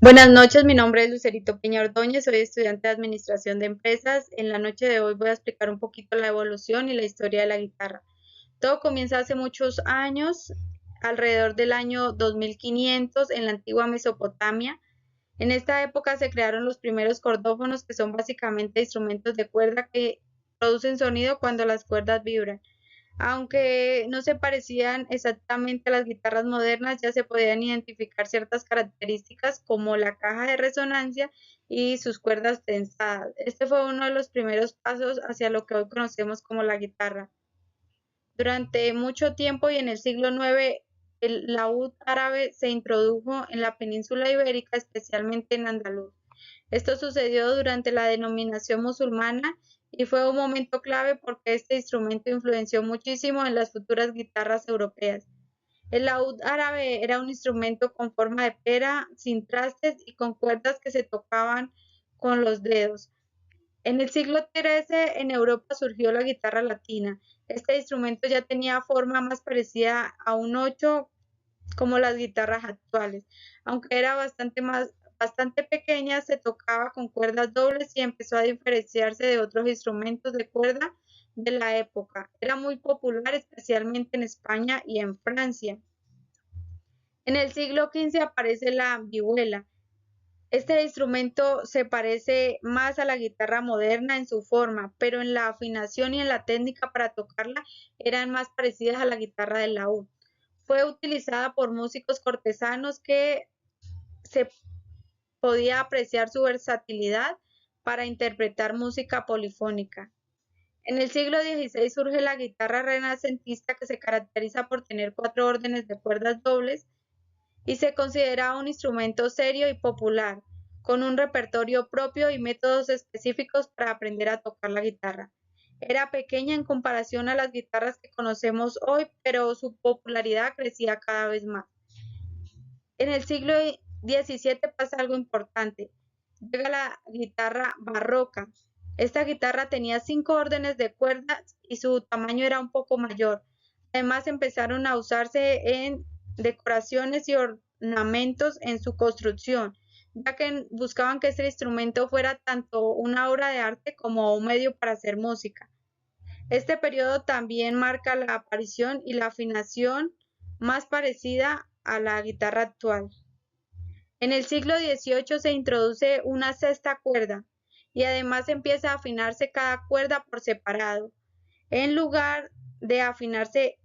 Buenas noches, mi nombre es Lucerito Peña Ordóñez, soy estudiante de Administración de Empresas. En la noche de hoy voy a explicar un poquito la evolución y la historia de la guitarra. Todo comienza hace muchos años, alrededor del año 2500 en la antigua Mesopotamia. En esta época se crearon los primeros cordófonos, que son básicamente instrumentos de cuerda que producen sonido cuando las cuerdas vibran. Aunque no se parecían exactamente a las guitarras modernas, ya se podían identificar ciertas características como la caja de resonancia y sus cuerdas tensadas. Este fue uno de los primeros pasos hacia lo que hoy conocemos como la guitarra. Durante mucho tiempo y en el siglo IX, el laúd árabe se introdujo en la península ibérica, especialmente en Andaluz. Esto sucedió durante la denominación musulmana y fue un momento clave porque este instrumento influenció muchísimo en las futuras guitarras europeas. El laúd árabe era un instrumento con forma de pera, sin trastes y con cuerdas que se tocaban con los dedos. En el siglo XIII en Europa surgió la guitarra latina. Este instrumento ya tenía forma más parecida a un ocho como las guitarras actuales. Aunque era bastante pequeña, se tocaba con cuerdas dobles y empezó a diferenciarse de otros instrumentos de cuerda de la época. Era muy popular, especialmente en España y en Francia. En el siglo XV aparece la vihuela. Este instrumento se parece más a la guitarra moderna en su forma, pero en la afinación y en la técnica para tocarla eran más parecidas a la guitarra del laúd. Fue utilizada por músicos cortesanos que se podía apreciar su versatilidad para interpretar música polifónica. En el siglo XVI surge la guitarra renacentista, que se caracteriza por tener cuatro órdenes de cuerdas dobles y se considera un instrumento serio y popular, con un repertorio propio y métodos específicos para aprender a tocar la guitarra. Era pequeña en comparación a las guitarras que conocemos hoy, pero su popularidad crecía cada vez más. En el siglo XVII pasa algo importante. Llega la guitarra barroca. Esta guitarra tenía cinco órdenes de cuerdas y su tamaño era un poco mayor. Además, empezaron a usarse en decoraciones y ornamentos en su construcción, ya que buscaban que este instrumento fuera tanto una obra de arte como un medio para hacer música. Este periodo también marca la aparición y la afinación más parecida a la guitarra actual. En el siglo XVIII se introduce una sexta cuerda y además empieza a afinarse cada cuerda por separado, en lugar de afinarse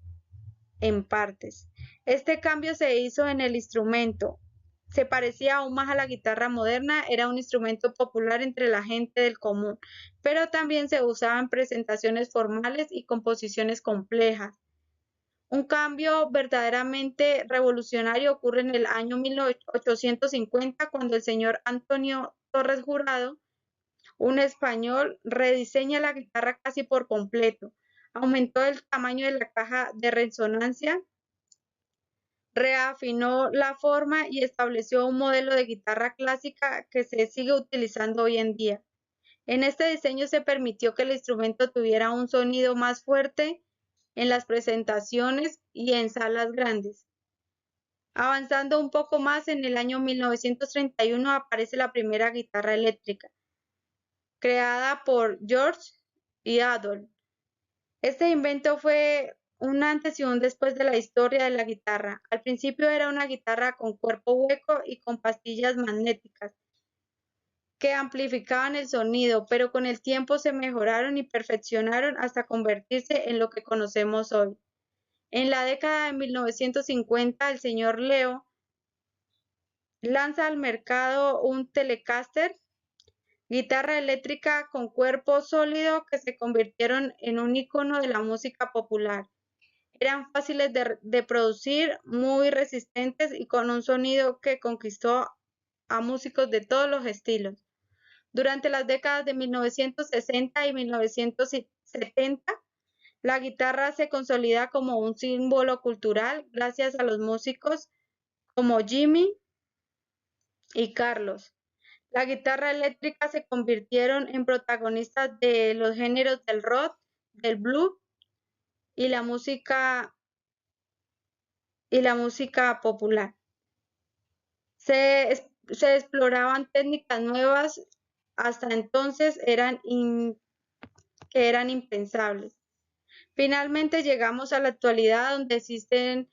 en partes. Este cambio se hizo en el instrumento. Se parecía aún más a la guitarra moderna, era un instrumento popular entre la gente del común, pero también se usaba en presentaciones formales y composiciones complejas. Un cambio verdaderamente revolucionario ocurre en el año 1850, cuando el señor Antonio Torres Jurado, un español, rediseña la guitarra casi por completo. Aumentó el tamaño de la caja de resonancia, reafinó la forma y estableció un modelo de guitarra clásica que se sigue utilizando hoy en día. En este diseño se permitió que el instrumento tuviera un sonido más fuerte en las presentaciones y en salas grandes. Avanzando un poco más, en el año 1931 aparece la primera guitarra eléctrica, creada por George y Adolph. Este invento fue un antes y un después de la historia de la guitarra. Al principio era una guitarra con cuerpo hueco y con pastillas magnéticas que amplificaban el sonido, pero con el tiempo se mejoraron y perfeccionaron hasta convertirse en lo que conocemos hoy. En la década de 1950, el señor Leo lanza al mercado un Telecaster, guitarra eléctrica con cuerpo sólido, que se convirtieron en un icono de la música popular. Eran fáciles de producir, muy resistentes y con un sonido que conquistó a músicos de todos los estilos. Durante las décadas de 1960 y 1970, la guitarra se consolida como un símbolo cultural gracias a los músicos como Jimmy y Carlos. La guitarra eléctrica se convirtieron en protagonistas de los géneros del rock, del blues y la música popular. se exploraban técnicas nuevas hasta entonces que eran impensables. Finalmente llegamos a la actualidad donde existen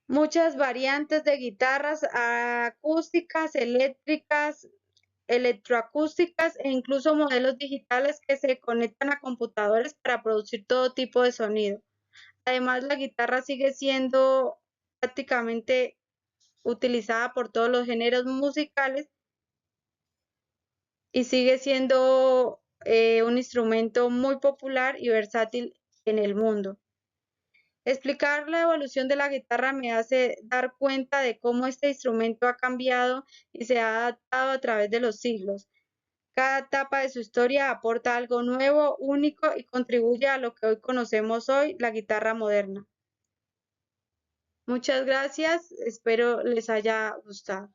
muchas variantes de guitarras acústicas, eléctricas, electroacústicas e incluso modelos digitales que se conectan a computadores para producir todo tipo de sonido. Además, la guitarra sigue siendo prácticamente utilizada por todos los géneros musicales y sigue siendo un instrumento muy popular y versátil en el mundo. Explicar la evolución de la guitarra me hace dar cuenta de cómo este instrumento ha cambiado y se ha adaptado a través de los siglos. Cada etapa de su historia aporta algo nuevo, único y contribuye a lo que hoy conocemos hoy, la guitarra moderna. Muchas gracias, espero les haya gustado.